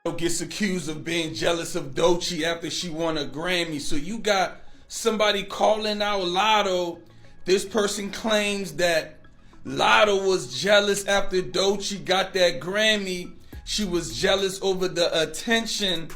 Gets accused of being jealous of Doechii after she won a Grammy. So you got somebody calling out Latto. This person claims that Latto was jealous after Doechii got that Grammy. She was jealous over the attention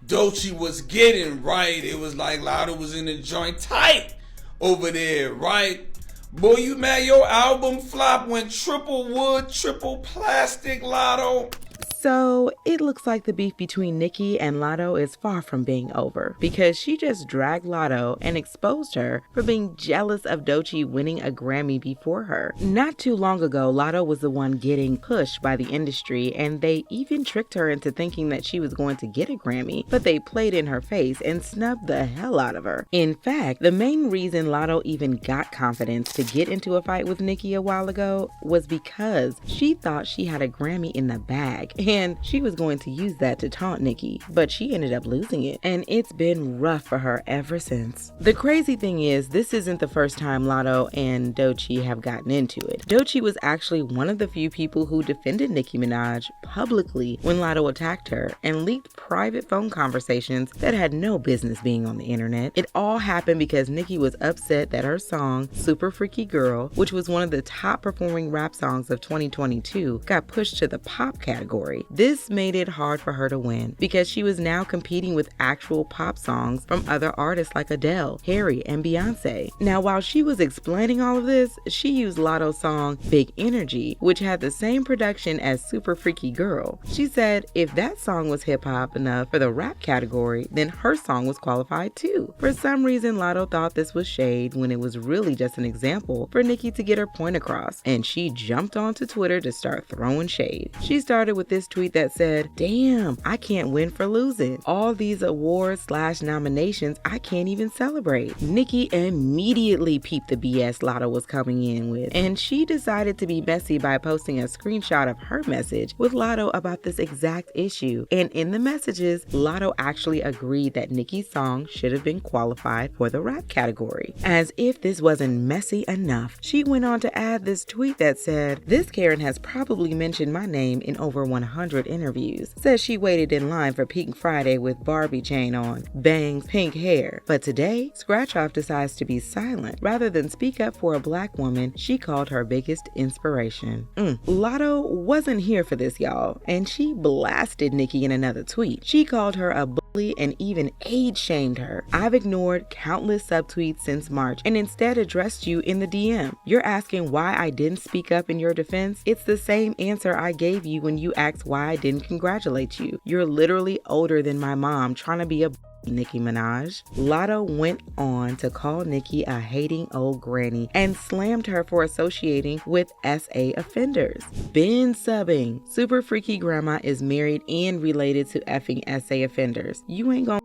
Doechii was getting, right? It was like Latto was in the joint tight over there, right? Boy, you mad your album flop went triple wood, triple plastic, Latto? So it looks like the beef between Nicki and Latto is far from being over, because she just dragged Latto and exposed her for being jealous of Doechii winning a Grammy before her. Not too long ago, Latto was the one getting pushed by the industry, and they even tricked her into thinking that she was going to get a Grammy, but they played in her face and snubbed the hell out of her. In fact, the main reason Latto even got confidence to get into a fight with Nicki a while ago was because she thought she had a Grammy in the bag, and she was going to use that to taunt Nicki, but she ended up losing it, and it's been rough for her ever since. The crazy thing is, this isn't the first time Latto and Doechii have gotten into it. Doechii was actually one of the few people who defended Nicki Minaj publicly when Latto attacked her and leaked private phone conversations that had no business being on the internet. It all happened because Nicki was upset that her song, Super Freaky Girl, which was one of the top performing rap songs of 2022, got pushed to the pop category. This made it hard for her to win because she was now competing with actual pop songs from other artists like Adele, Harry, and Beyonce. Now, while she was explaining all of this, she used Latto's song Big Energy, which had the same production as Super Freaky Girl. She said if that song was hip-hop enough for the rap category, then her song was qualified too. For some reason, Latto thought this was shade when it was really just an example for Nicki to get her point across, and she jumped onto Twitter to start throwing shade. She started with this tweet that said, "Damn, I can't win for losing. All these awards/nominations I can't even celebrate." Nicki immediately peeped the BS Latto was coming in with, and she decided to be messy by posting a screenshot of her message with Latto about this exact issue. And in the messages, Latto actually agreed that Nicki's song should have been qualified for the rap category. As if this wasn't messy enough, she went on to add this tweet that said, "This Karen has probably mentioned my name in over 100 interviews. Says she waited in line for Pink Friday with Barbie chain on, bangs, pink hair. But today, Scratch Off decides to be silent. Rather than speak up for a black woman she called her biggest inspiration." Latto wasn't here for this, y'all, and she blasted Nicki in another tweet. She called her a bully and even age shamed her. "I've ignored countless subtweets since March and instead addressed you in the DM. You're asking why I didn't speak up in your defense? It's the same answer I gave you when you asked why I didn't congratulate you. You're literally older than my mom trying to be a Nicki Minaj." Latto went on to call Nicki a hating old granny and slammed her for associating with SA offenders. Been subbing. Super Freaky Grandma is married and related to effing SA offenders. You ain't gonna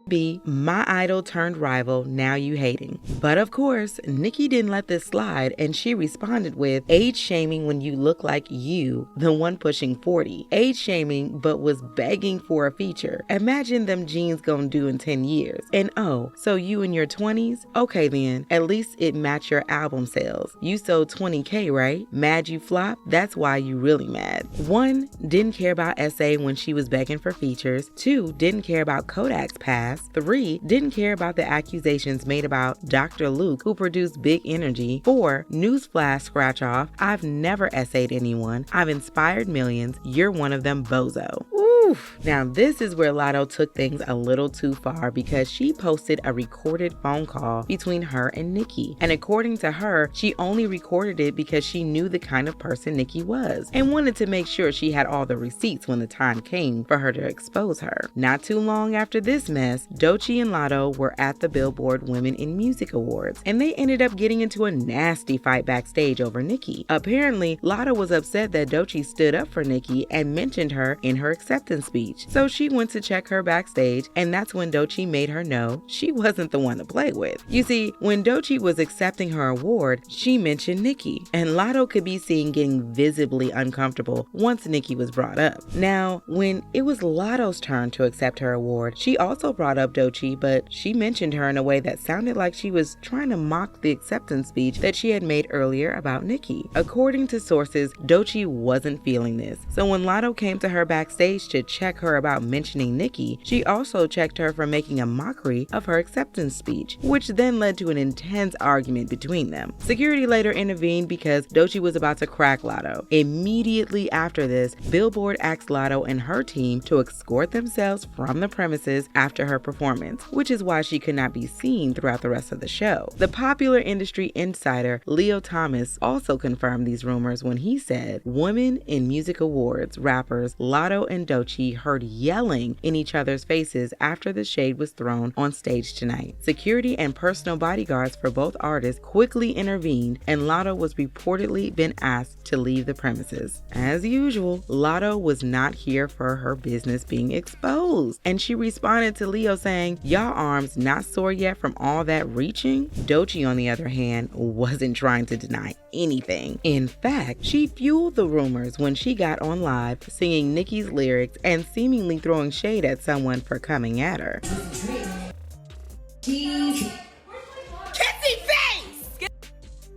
be my idol turned rival, now you hating. But of course, Nicki didn't let this slide, and she responded with age shaming when you look like you, the one pushing 40. Age shaming, but was begging for a feature. Imagine them jeans gonna do in 10 years. And oh, so you in your 20s? Okay then, at least it matched your album sales. You sold 20K, right? Mad you flop? That's why you really mad. 1, didn't care about SA when she was begging for features. 2, didn't care about Kodak's past. 3, didn't care about the accusations made about Dr. Luke, who produced Big Energy. 4, newsflash scratch off, I've never essayed anyone. I've inspired millions. You're one of them, bozo. Oof. Now this is where Latto took things a little too far because she posted a recorded phone call between her and Nicki. And according to her, she only recorded it because she knew the kind of person Nicki was and wanted to make sure she had all the receipts when the time came for her to expose her. Not too long after this mess, Doechii and Latto were at the Billboard Women in Music Awards, and they ended up getting into a nasty fight backstage over Nicki. Apparently, Latto was upset that Doechii stood up for Nicki and mentioned her in her acceptance speech, so she went to check her backstage, and that's when Doechii made her know she wasn't the one to play with. You see, when Doechii was accepting her award, she mentioned Nicki, and Latto could be seen getting visibly uncomfortable once Nicki was brought up. Now, when it was Latto's turn to accept her award, she also brought brought up Doechii, but she mentioned her in a way that sounded like she was trying to mock the acceptance speech that she had made earlier about Nicki. According to sources, Doechii wasn't feeling this, so when Latto came to her backstage to check her about mentioning Nicki, she also checked her for making a mockery of her acceptance speech, which then led to an intense argument between them. Security later intervened because Doechii was about to crack Latto. Immediately after this, Billboard asked Latto and her team to escort themselves from the premises after her performance, which is why she could not be seen throughout the rest of the show. The popular industry insider Leo Thomas also confirmed these rumors when he said Women in Music Awards rappers Latto and Doechii heard yelling in each other's faces after the shade was thrown on stage tonight. Security and personal bodyguards for both artists quickly intervened, and Latto was reportedly been asked to leave the premises. As usual, Latto was not here for her business being exposed, and she responded to Leo saying, "Y'all arms not sore yet from all that reaching?" Doechii, on the other hand, wasn't trying to deny anything. In fact, she fueled the rumors when she got on live singing Nicki's lyrics and seemingly throwing shade at someone for coming at her. Kissy face! Get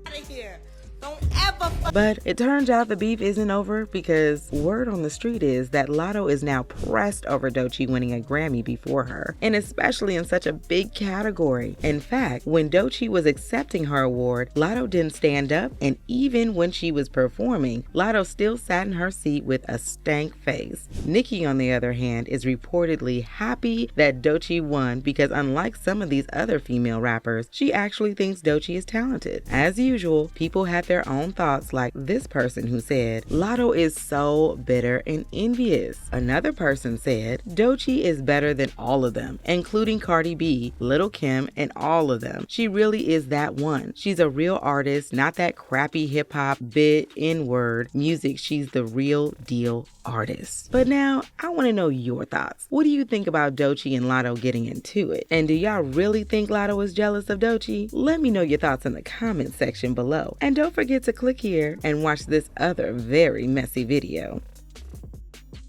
out of here. Don't ever. But it turns out the beef isn't over, because word on the street is that Latto is now pressed over Doechii winning a Grammy before her, and especially in such a big category. In fact, when Doechii was accepting her award, Latto didn't stand up, and even when she was performing, Latto still sat in her seat with a stank face. Nicki, on the other hand, is reportedly happy that Doechii won because, unlike some of these other female rappers, she actually thinks Doechii is talented. As usual, people had their own thoughts, like this person who said, "Latto is so bitter and envious." Another person said, "Doechii is better than all of them, including Cardi B, Lil' Kim, and all of them. She really is that one. She's a real artist, not that crappy hip-hop bit N-word music. She's the real deal artist." But now, I want to know your thoughts. What do you think about Doechii and Latto getting into it? And do y'all really think Latto is jealous of Doechii? Let me know your thoughts in the comment section below. And don't forget to click here and watch this other very messy video.